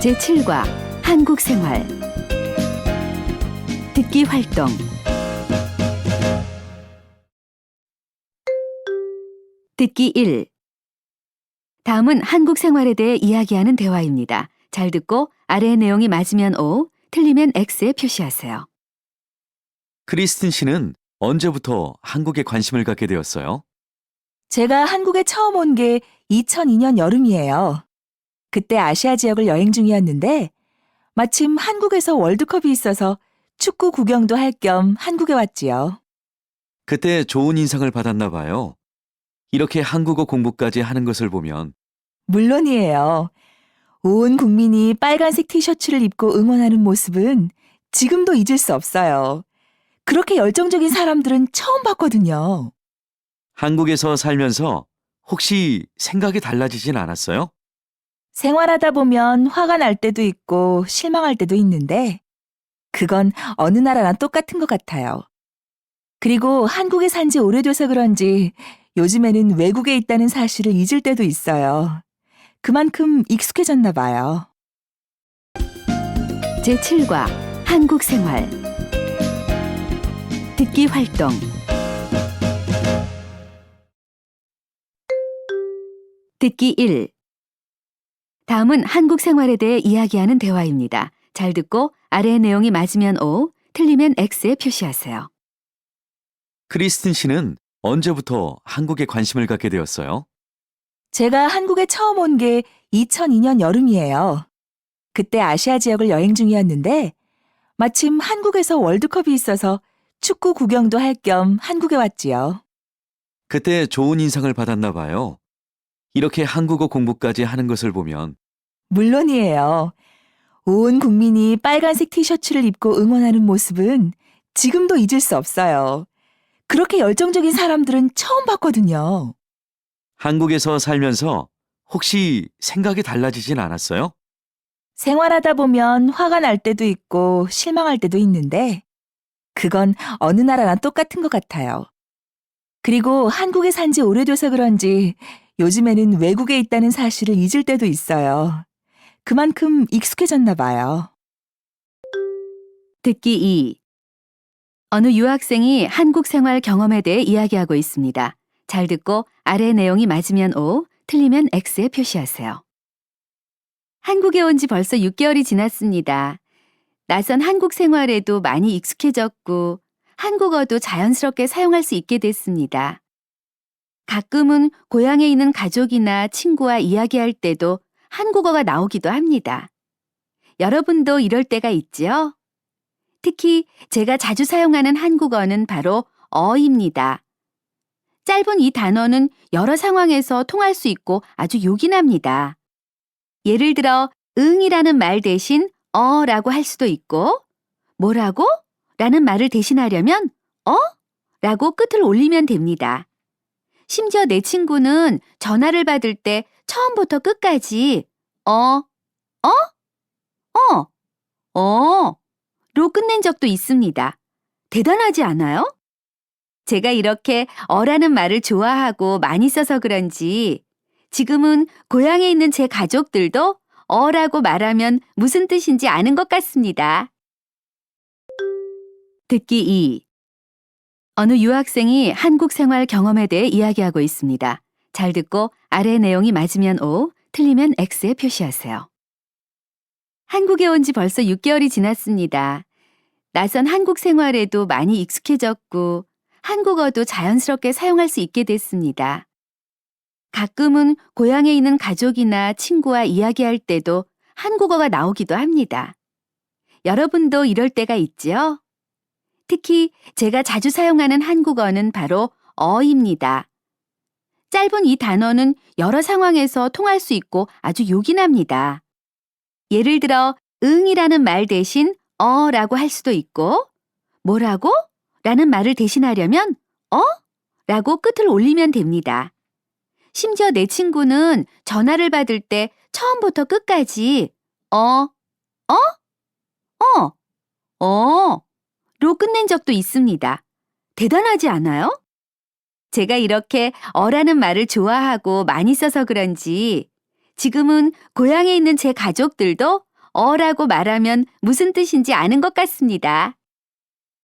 제7과 한국생활 듣기 활동 듣기 1 다음은 한국생활에 대해 이야기하는 대화입니다. 잘 듣고 아래의 내용이 맞으면 O, 틀리면 X에 표시하세요. 크리스틴 씨는 언제부터 한국에 관심을 갖게 되었어요? 제가 한국에 처음 온 게 2002년 여름이에요. 그때 아시아 지역을 여행 중이었는데 마침 한국에서 월드컵이 있어서 축구 구경도 할 겸 한국에 왔지요. 그때 좋은 인상을 받았나 봐요. 이렇게 한국어 공부까지 하는 것을 보면 물론이에요. 온 국민이 빨간색 티셔츠를 입고 응원하는 모습은 지금도 잊을 수 없어요. 그렇게 열정적인 사람들은 처음 봤거든요. 한국에서 살면서 혹시 생각이 달라지진 않았어요? 생활하다 보면 화가 날 때도 있고 실망할 때도 있는데 그건 어느 나라나 똑같은 것 같아요. 그리고 한국에 산 지 오래돼서 그런지 요즘에는 외국에 있다는 사실을 잊을 때도 있어요. 그만큼 익숙해졌나 봐요. 제7과 한국생활 듣기 활동 듣기 1 다음은 한국생활에 대해 이야기하는 대화입니다. 잘 듣고 아래의 내용이 맞으면 O, 틀리면 X에 표시하세요. 크리스틴 씨는 언제부터 한국에 관심을 갖게 되었어요? 제가 한국에 처음 온 게 2002년 여름이에요. 그때 아시아 지역을 여행 중이었는데 마침 한국에서 월드컵이 있어서 축구 구경도 할 겸 한국에 왔지요. 그때 좋은 인상을 받았나 봐요. 이렇게 한국어 공부까지 하는 것을 보면 물론이에요. 온 국민이 빨간색 티셔츠를 입고 응원하는 모습은 지금도 잊을 수 없어요. 그렇게 열정적인 사람들은 처음 봤거든요. 한국에서 살면서 혹시 생각이 달라지진 않았어요? 생활하다 보면 화가 날 때도 있고 실망할 때도 있는데 그건 어느 나라나 똑같은 것 같아요. 그리고 한국에 산 지 오래돼서 그런지 요즘에는 외국에 있다는 사실을 잊을 때도 있어요. 그만큼 익숙해졌나 봐요. 듣기 2 어느 유학생이 한국 생활 경험에 대해 이야기하고 있습니다. 잘 듣고 아래 내용이 맞으면 O, 틀리면 X에 표시하세요. 한국에 온 지 벌써 6개월이 지났습니다. 낯선 한국 생활에도 많이 익숙해졌고 한국어도 자연스럽게 사용할 수 있게 됐습니다. 가끔은 고향에 있는 가족이나 친구와 이야기할 때도 한국어가 나오기도 합니다. 여러분도 이럴 때가 있지요? 특히 제가 자주 사용하는 한국어는 바로 어입니다. 짧은 이 단어는 여러 상황에서 통할 수 있고 아주 요긴합니다. 예를 들어 응이라는 말 대신 어라고 할 수도 있고 뭐라고? 라는 말을 대신하려면 어? 라고 끝을 올리면 됩니다. 심지어 내 친구는 전화를 받을 때 처음부터 끝까지 어, 로 끝낸 적도 있습니다. 대단하지 않아요? 제가 이렇게 어라는 말을 좋아하고 많이 써서 그런지 지금은 고향에 있는 제 가족들도 어라고 말하면 무슨 뜻인지 아는 것 같습니다. 듣기 2 어느 유학생이 한국 생활 경험에 대해 이야기하고 있습니다. 잘 듣고 아래 내용이 맞으면 O, 틀리면 X에 표시하세요. 한국에 온 지 벌써 6개월이 지났습니다. 낯선 한국 생활에도 많이 익숙해졌고 한국어도 자연스럽게 사용할 수 있게 됐습니다. 가끔은 고향에 있는 가족이나 친구와 이야기할 때도 한국어가 나오기도 합니다. 여러분도 이럴 때가 있지요? 특히 제가 자주 사용하는 한국어는 바로 어입니다. 짧은 이 단어는 여러 상황에서 통할 수 있고 아주 요긴합니다. 예를 들어 응이라는 말 대신 어라고 할 수도 있고 뭐라고? 라는 말을 대신하려면 어? 라고 끝을 올리면 됩니다. 심지어 내 친구는 전화를 받을 때 처음부터 끝까지 로 끝낸 적도 있습니다. 대단하지 않아요? 제가 이렇게 어라는 말을 좋아하고 많이 써서 그런지 지금은 고향에 있는 제 가족들도 어라고 말하면 무슨 뜻인지 아는 것 같습니다.